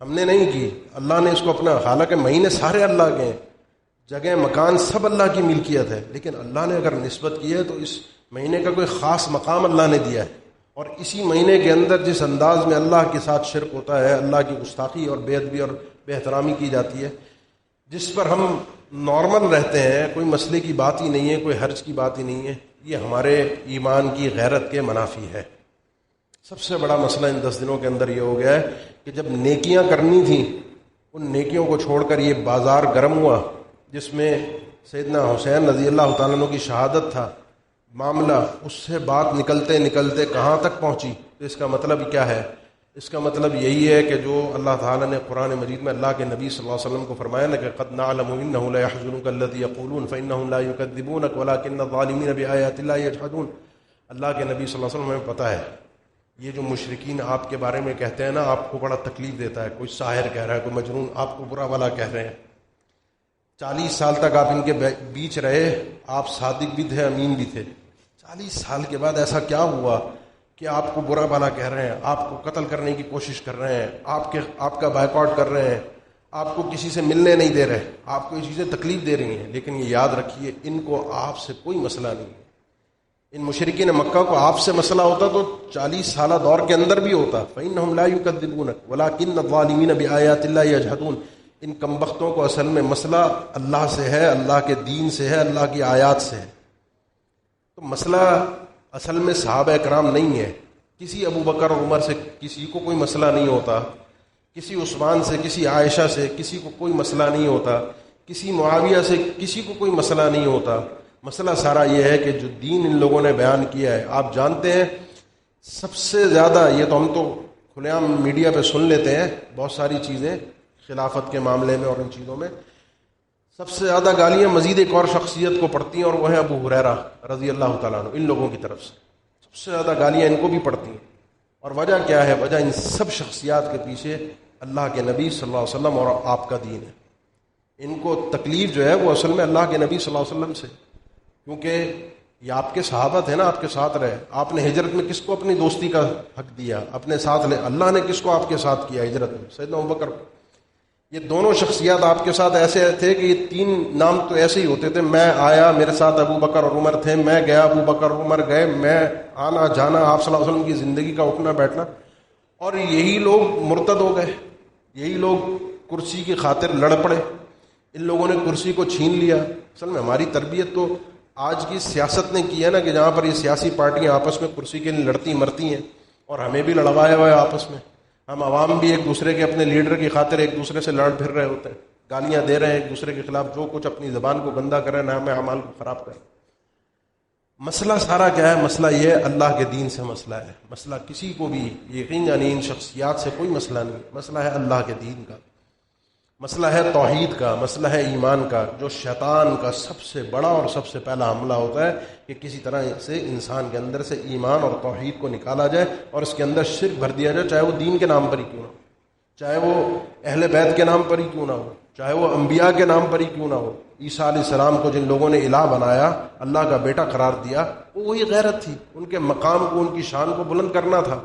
ہم نے نہیں کی، اللہ نے اس کو اپنا، حالانکہ مہینے سارے اللہ کے ہیں، جگہ مکان سب اللہ کی ملکیت ہے، لیکن اللہ نے اگر نسبت کی ہے تو اس مہینے کا کوئی خاص مقام اللہ نے دیا ہے۔ اور اسی مہینے کے اندر جس انداز میں اللہ کے ساتھ شرک ہوتا ہے، اللہ کی گستاخی اور بے ادبی اور بے احترامی کی جاتی ہے، جس پر ہم نارمل رہتے ہیں، کوئی مسئلے کی بات ہی نہیں ہے، کوئی حرج کی بات ہی نہیں ہے، یہ ہمارے ایمان کی غیرت کے منافی ہے۔ سب سے بڑا مسئلہ ان 10 دنوں کے اندر یہ ہو گیا ہے کہ جب نیکیاں کرنی تھیں ان نیکیوں کو چھوڑ کر یہ بازار گرم ہوا جس میں سیدنا حسین رضی اللہ تعالیٰ عنہ کی شہادت تھا معاملہ، اس سے بات نکلتے نکلتے کہاں تک پہنچی؟ تو اس کا مطلب کیا ہے؟ اس کا مطلب یہی ہے کہ جو اللہ تعالیٰ نے قرآن مجید میں اللہ کے نبی صلی اللہ علیہ وسلم کو فرمایا نا کہ قد نعلم انه لا يحزنك الذي يقولون فانهم لا يكذبونك ولكن الظالمين بآيات الله يجحدون۔ اللہ کے نبی صلی اللہ علیہ وسلم ہمیں پتہ ہے یہ جو مشرکین آپ کے بارے میں کہتے ہیں نا، آپ کو بڑا تکلیف دیتا ہے، کوئی ساحر کہہ رہا ہے، کوئی مجنون، آپ کو برا بھلا کہہ رہے ہیں۔ 40 سال تک آپ ان کے بیچ رہے، آپ صادق بھی تھے، امین بھی تھے۔ 40 سال کے بعد ایسا کیا ہوا کہ آپ کو برا بھلا کہہ رہے ہیں، آپ کو قتل کرنے کی کوشش کر رہے ہیں، آپ کا بائیکاٹ کر رہے ہیں، آپ کو کسی سے ملنے نہیں دے رہے، آپ کو یہ چیزیں تکلیف دے رہی ہیں، لیکن یہ یاد رکھیے ان کو آپ سے کوئی مسئلہ نہیں ہے۔ ان مشرکین مکہ کو آپ سے مسئلہ ہوتا تو 40 سالہ دور کے اندر بھی ہوتا۔ فإنهم لا يكذبونك ولكن الظالمين بآيات الله يجحدون۔ ان کمبختوں کو اصل میں مسئلہ اللہ سے ہے، اللہ کے دین سے ہے، اللہ کی آیات سے ہے۔ تو مسئلہ اصل میں صحابہ کرام نہیں ہے، کسی ابو بکر اور عمر سے کسی کو کوئی مسئلہ نہیں ہوتا، کسی عثمان سے، کسی عائشہ سے کسی کو کوئی مسئلہ نہیں ہوتا، کسی معاویہ سے کسی کو کوئی مسئلہ نہیں ہوتا۔ مسئلہ سارا یہ ہے کہ جو دین ان لوگوں نے بیان کیا ہے، آپ جانتے ہیں سب سے زیادہ، یہ تو ہم تو کھلے عام میڈیا پہ سن لیتے ہیں بہت ساری چیزیں خلافت کے معاملے میں اور ان چیزوں میں، سب سے زیادہ گالیاں مزید ایک اور شخصیت کو پڑتی ہیں، اور وہ ہے ابو ہریرہ رضی اللہ تعالیٰ عنہ۔ ان لوگوں کی طرف سے سب سے زیادہ گالیاں ان کو بھی پڑتی ہیں، اور وجہ کیا ہے؟ وجہ ان سب شخصیات کے پیچھے اللہ کے نبی صلی اللہ علیہ وسلم اور آپ کا دین ہے۔ ان کو تکلیف جو ہے وہ اصل میں اللہ کے نبی صلی اللہ علیہ وسلم سے، کیونکہ یہ آپ کے صحابہ تھے نا، آپ کے ساتھ رہے۔ آپ نے ہجرت میں کس کو اپنی دوستی کا حق دیا؟ اپنے ساتھ لے۔ اللہ نے کس کو آپ کے ساتھ کیا ہجرت میں؟ سیدنا ابوبکر کو۔ یہ دونوں شخصیات آپ کے ساتھ ایسے تھے کہ یہ تین نام تو ایسے ہی ہوتے تھے، میں آیا میرے ساتھ ابو بکر اور عمر تھے، میں گیا ابو بکر اور عمر گئے، میں آنا جانا آپ صلی اللہ علیہ وسلم کی زندگی کا اٹھنا بیٹھنا۔ اور یہی لوگ مرتد ہو گئے، یہی لوگ کرسی کی خاطر لڑ پڑے، ان لوگوں نے کرسی کو چھین لیا۔ اصل میں ہماری تربیت تو آج کی سیاست نے کی ہے نا، کہ جہاں پر یہ سیاسی پارٹیاں آپس میں کرسی کے لیے لڑتی مرتی ہیں، اور ہمیں بھی لڑوایا ہوا ہے آپس میں۔ ہم عوام بھی ایک دوسرے کے اپنے لیڈر کی خاطر ایک دوسرے سے لڑ پھر رہے ہوتے ہیں، گالیاں دے رہے ہیں ایک دوسرے کے خلاف، جو کچھ اپنی زبان کو گندا کریں، نہ ہمیں اعمال کو خراب کریں۔ مسئلہ سارا کیا ہے؟ مسئلہ یہ ہے اللہ کے دین سے مسئلہ ہے۔ مسئلہ کسی کو بھی یقین یعنی ان شخصیات سے کوئی مسئلہ نہیں، مسئلہ ہے اللہ کے دین کا، مسئلہ ہے توحید کا، مسئلہ ہے ایمان کا۔ جو شیطان کا سب سے بڑا اور سب سے پہلا حملہ ہوتا ہے کہ کسی طرح سے انسان کے اندر سے ایمان اور توحید کو نکالا جائے اور اس کے اندر شرک بھر دیا جائے، چاہے وہ دین کے نام پر ہی کیوں نہ ہو، چاہے وہ اہل بیت کے نام پر ہی کیوں نہ ہو، چاہے وہ انبیاء کے نام پر ہی کیوں نہ ہو۔ عیسیٰ علیہ السلام کو جن لوگوں نے الہ بنایا، اللہ کا بیٹا قرار دیا، وہ وہی غیرت تھی، ان کے مقام کو، ان کی شان کو بلند کرنا تھا۔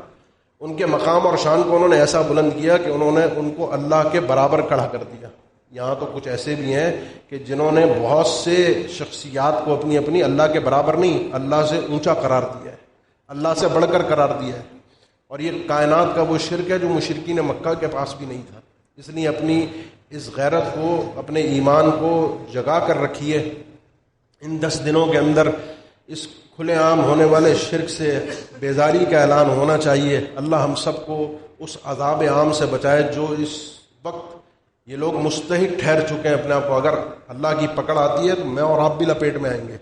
ان کے مقام اور شان کو انہوں نے ایسا بلند کیا کہ انہوں نے ان کو اللہ کے برابر کھڑا کر دیا۔ یہاں تو کچھ ایسے بھی ہیں کہ جنہوں نے بہت سے شخصیات کو اپنی اپنی اللہ کے برابر نہیں، اللہ سے اونچا قرار دیا ہے، اللہ سے بڑھ کر قرار دیا ہے۔ اور یہ کائنات کا وہ شرک ہے جو مشرکین مکہ کے پاس بھی نہیں تھا۔ اس لیے اپنی اس غیرت کو، اپنے ایمان کو جگا کر رکھیے۔ ان 10 دنوں کے اندر اس کھلے عام ہونے والے شرک سے بیزاری کا اعلان ہونا چاہیے۔ اللہ ہم سب کو اس عذاب عام سے بچائے جو اس وقت یہ لوگ مستحق ٹھہر چکے ہیں اپنے آپ کو۔ اگر اللہ کی پکڑ آتی ہے تو میں اور آپ بھی لپیٹ میں آئیں گے،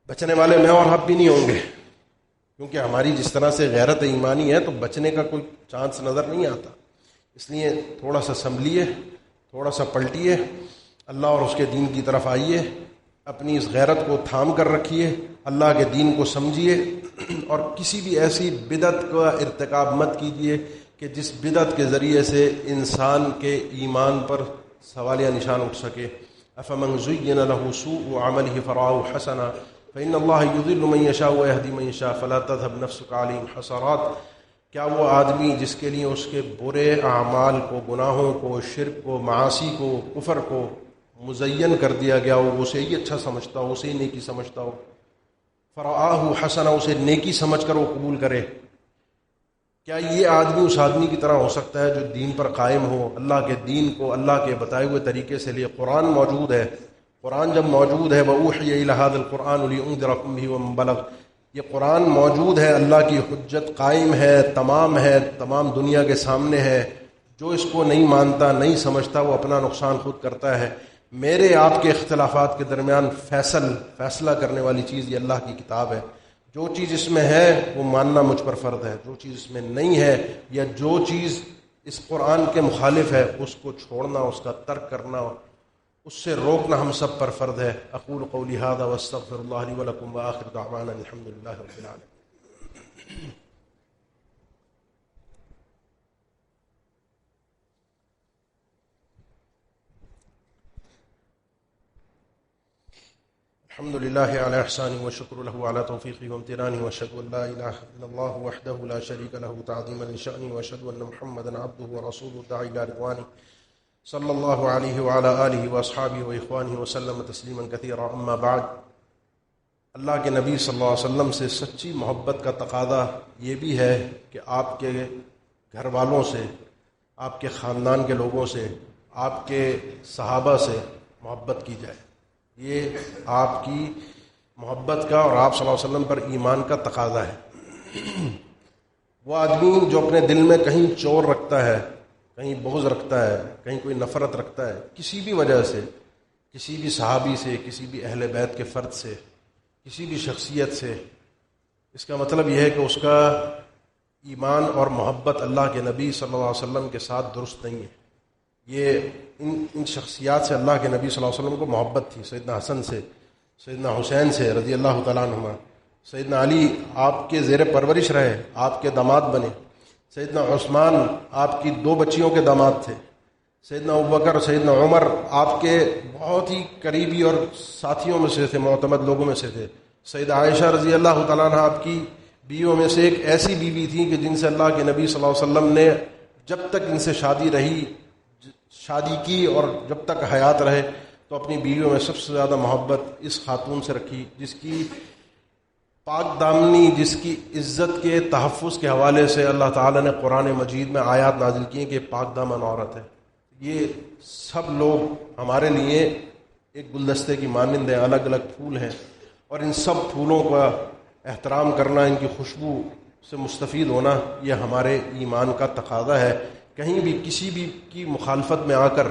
بچنے والے میں اور آپ بھی نہیں ہوں گے، کیونکہ ہماری جس طرح سے غیرت ایمانی ہے تو بچنے کا کوئی چانس نظر نہیں آتا۔ اس لیے تھوڑا سا سنبھلیے، تھوڑا سا پلٹیے، اللہ اور اس کے دین کی طرف آئیے، اپنی اس غیرت کو تھام کر رکھیے، اللہ کے دین کو سمجھیے، اور کسی بھی ایسی بدعت کا ارتکاب مت کیجیے کہ جس بدعت کے ذریعے سے انسان کے ایمان پر سوالیہ نشان اٹھ سکے۔ افمن زین له سوء عمله فرآه حسنا فإن الله يضل من يشاء ويهدي من يشاء فلا تذهب نفسك عليهم حسرات۔ کیا وہ آدمی جس کے لیے اس کے برے اعمال کو، گناہوں کو، شرک کو، معاصی کو، کفر کو مزین کر دیا گیا ہو، اسے ہی اچھا سمجھتا ہو، اسے ہی نیکی سمجھتا ہو، فرآہ حسنا، اسے نیکی سمجھ کر وہ قبول کرے؟ کیا یہ آدمی اس آدمی کی طرح ہو سکتا ہے جو دین پر قائم ہو، اللہ کے دین کو اللہ کے بتائے ہوئے طریقے سے لیے؟ قرآن موجود ہے، قرآن جب موجود ہے، وَأُوحِيَ إِلَى هَذَا الْقُرْآنُ لِيُنذِرَكُم بِهِ وَمَن بَلَغَ، یہ قرآن موجود ہے، اللہ کی حجت قائم ہے، تمام دنیا کے سامنے ہے۔ جو اس کو نہیں مانتا، نہیں سمجھتا، وہ اپنا نقصان خود کرتا ہے۔ میرے آپ کے اختلافات کے درمیان فیصلہ کرنے والی چیز یہ اللہ کی کتاب ہے۔ جو چیز اس میں ہے وہ ماننا مجھ پر فرض ہے، جو چیز اس میں نہیں ہے یا جو چیز اس قرآن کے مخالف ہے اس کو چھوڑنا، اس کا ترک کرنا، اس سے روکنا ہم سب پر فرض ہے۔ اقول قولی ھذا واستغفر اللہ لی ولکم وآخر دعوانا الحمد للہ رب العالمین۔ الحمد لله على إحسانه والشكر له على توفيقه وامتنانه وأشهد أن لا إله إلا الله وحده لا شريك له تعظيما لشأنه وأشهد أن محمدا عبده ورسوله الداعي إلى رضوانه صلى الله عليه وعلى آله وأصحابه وإخوانه وسلم تسليما كثيرا۔ أما بعد، اللہ کے نبی صلی اللہ علیہ وسلم سے سچی محبت کا تقاضا یہ بھی ہے کہ آپ کے گھر والوں سے، آپ کے خاندان کے لوگوں سے، آپ کے صحابہ سے محبت کی جائے، یہ آپ کی محبت کا اور آپ صلی اللہ علیہ وسلم پر ایمان کا تقاضا ہے۔ وہ آدمی جو اپنے دل میں کہیں چور رکھتا ہے، کہیں بغض رکھتا ہے، کہیں کوئی نفرت رکھتا ہے کسی بھی وجہ سے، کسی بھی صحابی سے، کسی بھی اہل بیت کے فرد سے، کسی بھی شخصیت سے، اس کا مطلب یہ ہے کہ اس کا ایمان اور محبت اللہ کے نبی صلی اللہ علیہ وسلم کے ساتھ درست نہیں ہے۔ یہ ان شخصیات سے اللہ کے نبی صلی اللہ علیہ وسلم کو محبت تھی، سیدنا حسن سے، سیدنا حسین سے رضی اللہ تعالیٰ عنہما، سیدنا علی آپ کے زیر پرورش رہے، آپ کے داماد بنے، سیدنا عثمان آپ کی 2 بچیوں کے داماد تھے، سیدنا ابوبکر، سیدنا عمر آپ کے بہت ہی قریبی اور ساتھیوں میں سے تھے، معتمد لوگوں میں سے تھے، سیدہ عائشہ رضی اللہ تعالیٰ عنہ آپ کی بیویوں میں سے ایک ایسی بیوی تھی کہ جن سے اللہ کے نبی صلی اللہ علیہ وسلم نے جب تک ان سے شادی کی اور جب تک حیات رہے تو اپنی بیویوں میں سب سے زیادہ محبت اس خاتون سے رکھی، جس کی پاک دامنی، جس کی عزت کے تحفظ کے حوالے سے اللہ تعالیٰ نے قرآن مجید میں آیات نازل کی ہیں کہ پاک دامن عورت ہے۔ یہ سب لوگ ہمارے لیے ایک گلدستے کی مانند ہیں، الگ الگ پھول ہیں، اور ان سب پھولوں کا احترام کرنا، ان کی خوشبو سے مستفید ہونا، یہ ہمارے ایمان کا تقاضا ہے۔ کہیں بھی کسی بھی کی مخالفت میں آ کر،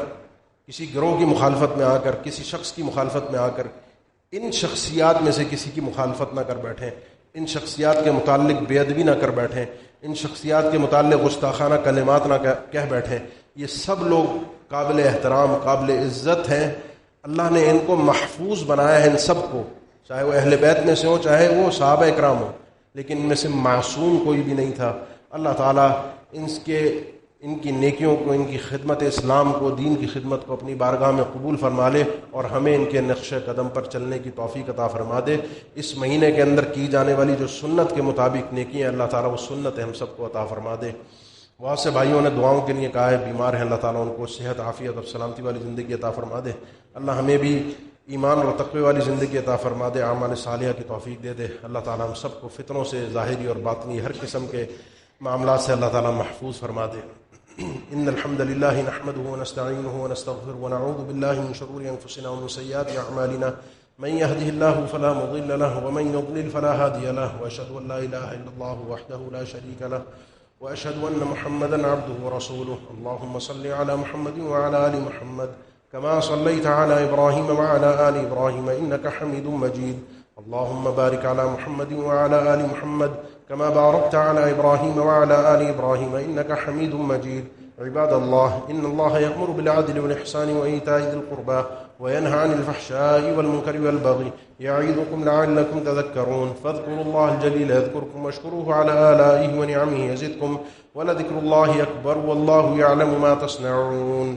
کسی گروہ کی مخالفت میں آ کر، کسی شخص کی مخالفت میں آ کر ان شخصیات میں سے کسی کی مخالفت نہ کر بیٹھیں، ان شخصیات کے متعلق بے ادبی نہ کر بیٹھیں، ان شخصیات کے متعلق گستاخانہ کلمات نہ کہہ بیٹھیں۔ یہ سب لوگ قابل احترام، قابل عزت ہیں، اللہ نے ان کو محفوظ بنایا ہے، ان سب کو، چاہے وہ اہل بیت میں سے ہوں، چاہے وہ صحابہ اکرام ہوں، لیکن ان میں سے معصوم کوئی بھی نہیں تھا۔ اللہ تعالیٰ ان کی نیکیوں کو، ان کی خدمت اسلام کو، دین کی خدمت کو اپنی بارگاہ میں قبول فرما لے اور ہمیں ان کے نقش قدم پر چلنے کی توفیق عطا فرما دے۔ اس مہینے کے اندر کی جانے والی جو سنت کے مطابق نیکی ہیں، اللہ تعالیٰ وہ سنت ہم سب کو عطا فرما دے۔ بہت سے بھائیوں نے دعاؤں کے لیے کہا ہے، بیمار ہیں، اللہ تعالیٰ ان کو صحت، عافیت اور سلامتی والی زندگی عطا فرما دے۔ اللہ ہمیں بھی ایمان اور تقوی والی زندگی عطا فرما دے، اعمال صالحہ کی توفیق دے دے۔ اللہ تعالیٰ ہم سب کو فتنوں سے، ظاہری اور باطنی ہر قسم کے معاملات سے اللہ تعالیٰ محفوظ فرما دے۔ ان الحمد للہ نحمده ونستعینه ونستغفره ونعوذ باللہ من شرور انفسنا ومن سیئات اعمالنا من يهده الله فلا مضل له ومن يضلل فلا هادي له واشهد ان لا اله الا الله وحده لا شريك له واشهد ان محمدا عبده ورسوله اللهم صل على محمد وعلى ال محمد كما صليت على ابراهيم وعلى ال ابراهيم انك حميد مجيد اللهم بارك على محمد وعلى ال محمد كما باركت على إبراهيم وعلى آل إبراهيم إنك حميد مجيد عباد الله إن الله يأمر بالعدل والإحسان وإيتاء ذي القربى وينهى عن الفحشاء والمنكر والبغي يعظكم لعلكم تذكرون فاذكروا الله الجليل يذكركم واشكروه على آلائه ونعمه يزدكم ولذكر الله أكبر والله يعلم ما تصنعون